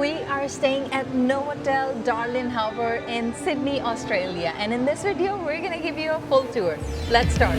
we are staying at Novotel Darling Harbour in Sydney, Australia. And in this video, we're going to give you a full tour. Let's start.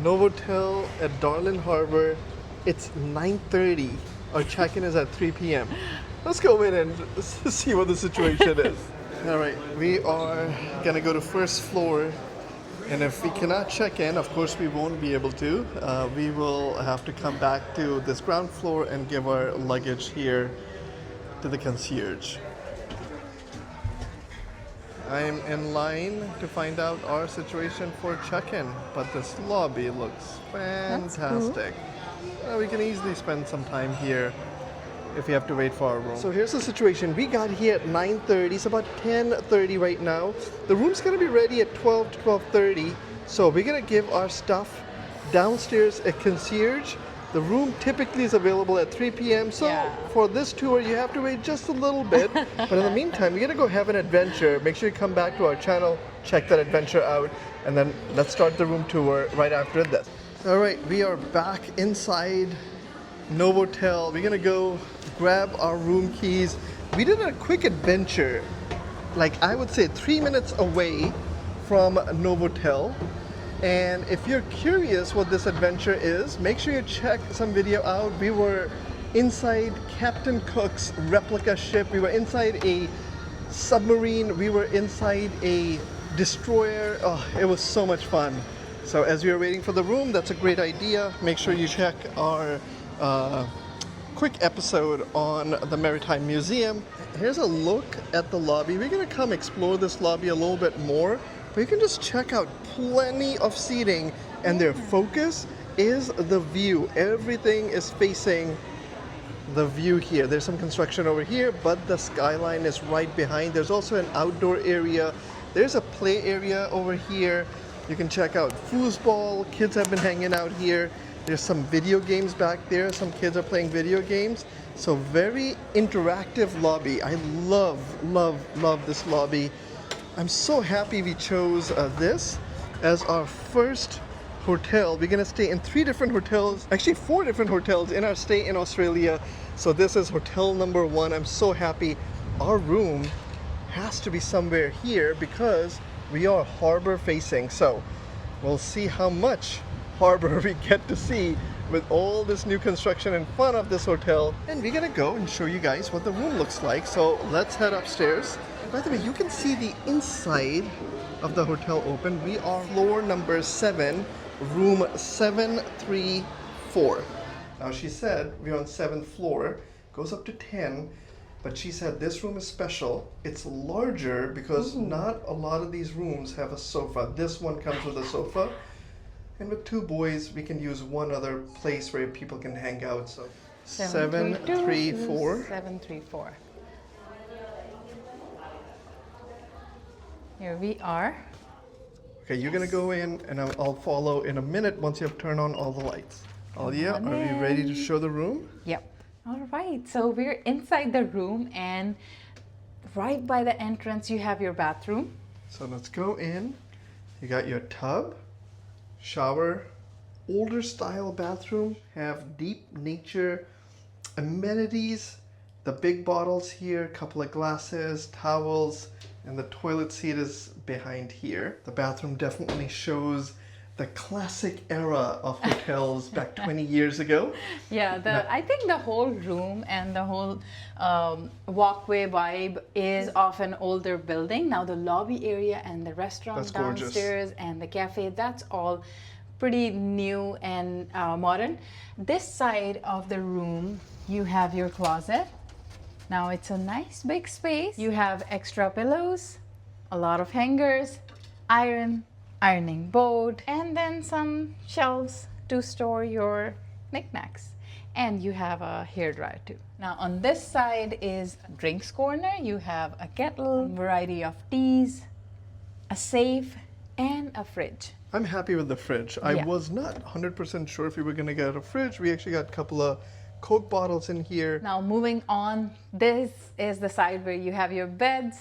Novotel at Darling Harbour. It's 9:30. Our check-in is at 3 p.m. Let's go in and see what the situation is. All right, we are gonna go to first floor, and if we cannot check in, of course we won't be able to. We will have to come back to this ground floor and give our luggage here to the concierge. I am in line to find out our situation for check-in, but this lobby looks fantastic. We can easily spend some time here if we have to wait for our room. So here's the situation. We got here at 9:30. It's about 10:30 right now. The room's gonna be ready at 12 to 12:30. So we're gonna give our stuff downstairs at concierge. The room typically is available at 3 p.m. So for this tour, you have to wait just a little bit. But in the meantime, we're gonna go have an adventure. Make sure you come back to our channel, check that adventure out, and then let's start the room tour right after this. All right, we are back inside Novotel. We're gonna go grab our room keys. We did a quick adventure, like I would say 3 minutes away from Novotel. And if you're curious what this adventure is, make sure you check some video out. We were inside Captain Cook's replica ship. We were inside a submarine. We were inside a destroyer. Oh, it was so much fun. So as we are waiting for the room, that's a great idea. Make sure you check our quick episode on the Maritime Museum. Here's a look at the lobby. We're gonna come explore this lobby a little bit more. But you can just check out plenty of seating, and their focus is the view. Everything is facing the view here. There's some construction over here, but the skyline is right behind. There's also an outdoor area. There's a play area over here. You can check out foosball. Kids have been hanging out here. There's some video games back there. Some kids are playing video games. So very interactive lobby. I love this lobby. I'm so happy we chose this as our first hotel. We're gonna stay in 3 different hotels, actually 4 different hotels in our stay in Australia. So this is hotel number 1. I'm so happy. Our room has to be somewhere here because we are harbor facing. So we'll see how much harbor we get to see with all this new construction in front of this hotel. And we're gonna go and show you guys what the room looks like. So let's head upstairs. By the way, you can see the inside of the hotel open. We are floor number 7, room 734. Now she said we're on 7th floor, goes up to 10, but she said this room is special. It's larger because not a lot of these rooms have a sofa. This one comes with a sofa. And with 2 boys, we can use one other place where people can hang out. So 734. 734. Here we are. Okay, you're gonna go in and I'll follow in a minute once you have turned on all the lights. Alia, are we ready to show the room? Yep. All right, so we're inside the room, and right by the entrance you have your bathroom. So let's go in. You got your tub, shower, older style bathroom, have deep nature amenities, the big bottles here, couple of glasses, towels, and the toilet seat is behind here. The bathroom definitely shows the classic era of hotels back 20 years ago. Yeah, I think the whole room and the whole walkway vibe is of an older building. Now the lobby area and the restaurant downstairs and the cafe, that's all pretty new and modern. This side of the room, you have your closet. Now it's a nice big space. You have extra pillows, a lot of hangers, ironing board, and then some shelves to store your knickknacks. And you have a hairdryer too. Now on this side is drinks corner. You have a kettle, a variety of teas, a safe, and a fridge. I'm happy with the fridge. I was not 100% sure if we were going to get a fridge. We actually got a couple of Coke bottles in here. Now moving on, this is the side where you have your beds.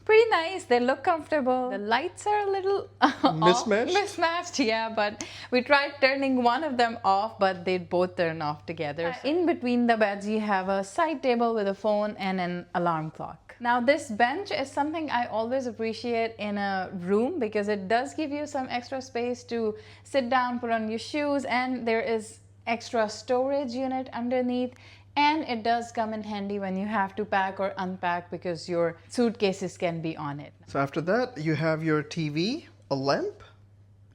Pretty nice, they look comfortable. The lights are a little mismatched, yeah, but we tried turning one of them off, but they both turn off together. In between the beds, you have a side table with a phone and an alarm clock. Now this bench is something I always appreciate in a room because it does give you some extra space to sit down, put on your shoes, and there is extra storage unit underneath. And it does come in handy when you have to pack or unpack because your suitcases can be on it. So after that, you have your TV, a lamp,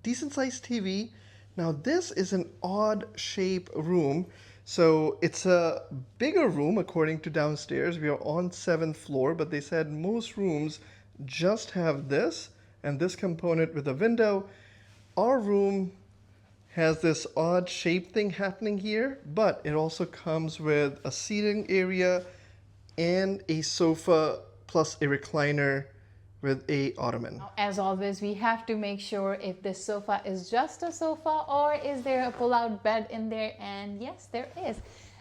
decent sized TV. Now this is an odd shape room. So it's a bigger room according to downstairs. We are on 7th floor, but they said most rooms just have this and this component with a window. Our room has this odd shape thing happening here, but it also comes with a seating area and a sofa plus a recliner with a ottoman. As always, we have to make sure if this sofa is just a sofa or is there a pull-out bed in there, and yes, there is.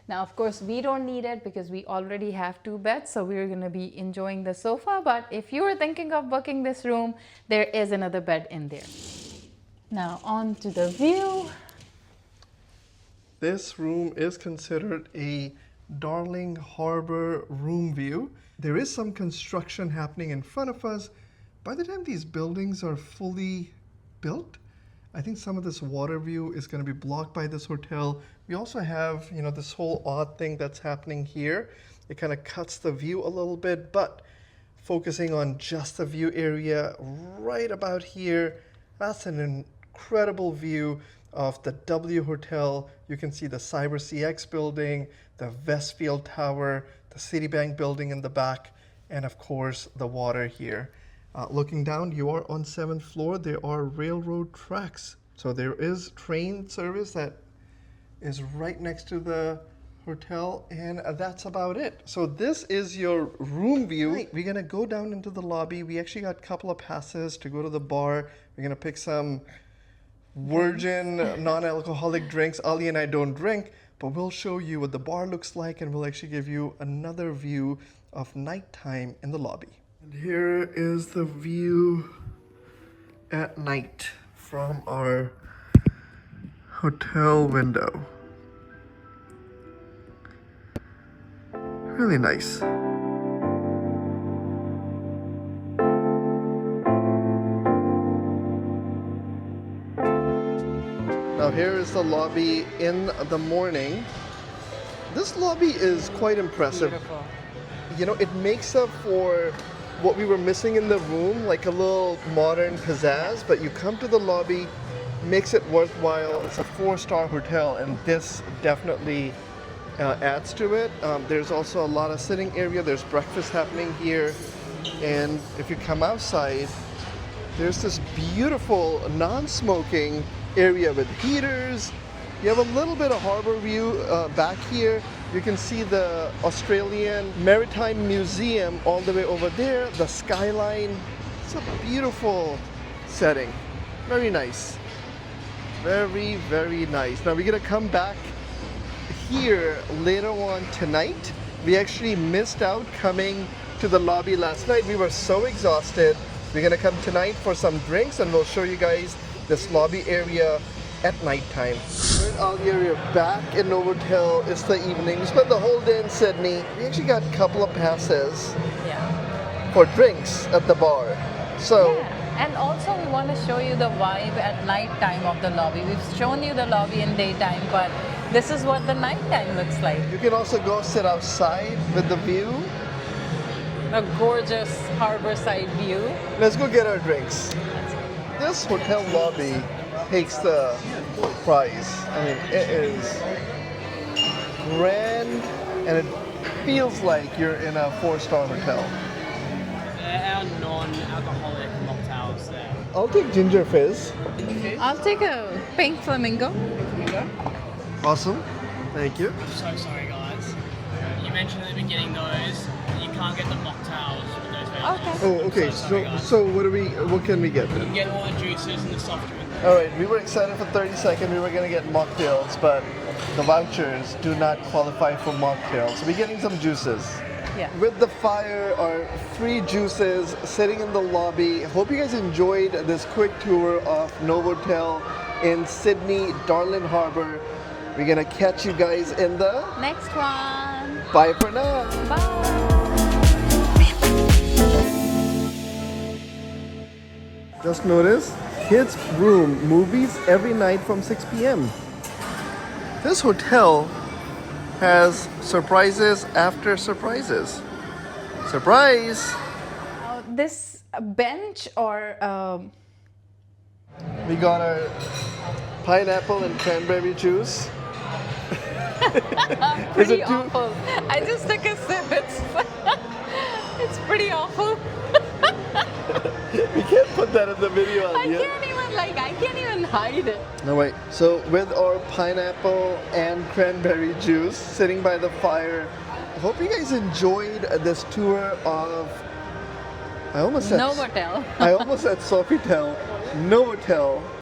Now, of course, we don't need it because we already have 2 beds, so we're going to be enjoying the sofa, but if you were thinking of booking this room, there is another bed in there. Now on to the view. This room is considered a Darling Harbour room view. There is some construction happening in front of us. By the time these buildings are fully built, I think some of this water view is going to be blocked by this hotel. We also have, you know, this whole odd thing that's happening here. It kind of cuts the view a little bit, but focusing on just the view area right about here, that's an incredible view of the W Hotel. You can see the Cyber CX building, the Westfield Tower, the Citibank building in the back, and of course the water here. Looking down, you are on 7th floor. There are railroad tracks. So there is train service that is right next to the hotel, and that's about it. So this is your room view. Right. We're gonna go down into the lobby. We actually got a couple of passes to go to the bar. We're gonna pick some virgin non-alcoholic drinks. Ali and I don't drink, but we'll show you what the bar looks like, and we'll actually give you another view of nighttime in the lobby. And here is the view at night from our hotel window. Really nice. Now here is the lobby in the morning. This lobby is quite impressive. Beautiful. You know, it makes up for what we were missing in the room, like a little modern pizzazz, but you come to the lobby, makes it worthwhile. It's a 4-star hotel, and this definitely adds to it. There's also a lot of sitting area. There's breakfast happening here, and if you come outside, there's this beautiful non-smoking area with heaters. You have a little bit of harbor view back here. You can see the Australian Maritime Museum all the way over there, the skyline. It's a beautiful setting. Very nice. Very, very nice. Now we're gonna come back here later on tonight. We actually missed out coming to the lobby last night. We were so exhausted. We're gonna come tonight for some drinks, and we'll show you guys this lobby area at nighttime. We're in Algier, we're back in Novotel. It's the evening. We spent the whole day in Sydney. We actually got a couple of passes for drinks at the bar. So, and also we want to show you the vibe at nighttime of the lobby. We've shown you the lobby in daytime, but this is what the nighttime looks like. You can also go sit outside with the view. A gorgeous harbor side view. Let's go get our drinks. This hotel lobby takes the prize. I mean, it is grand, and it feels like you're in a 4-star hotel. They're our non-alcoholic mocktails there. I'll take ginger fizz. I'll take a pink flamingo. Awesome. Thank you. I'm so sorry, guys. You mentioned at the beginning those. You can't get the mocktails with those beverages. Okay. Oh, okay. So sorry, guys. So what can we get You then? can get all the juices and the soft drinks. Alright, we were excited for 30 seconds. We were going to get mocktails, but the vouchers do not qualify for mocktails. So we're getting some juices. Yeah. With the fire are free juices sitting in the lobby. Hope you guys enjoyed this quick tour of Novotel in Sydney, Darling Harbour. We're going to catch you guys in the Next one. bye for now. Bye. Just notice, kids' room, movies every night from 6 p.m. This hotel has surprises after surprises. Surprise! This bench or We got our pineapple and cranberry juice. pretty awful. I just took a sip. It's pretty awful. We can't put that in the video. I can't even hide it. No, wait. So with our pineapple and cranberry juice sitting by the fire, I hope you guys enjoyed this tour of, I almost said Novotel. I almost said Sofitel, Novotel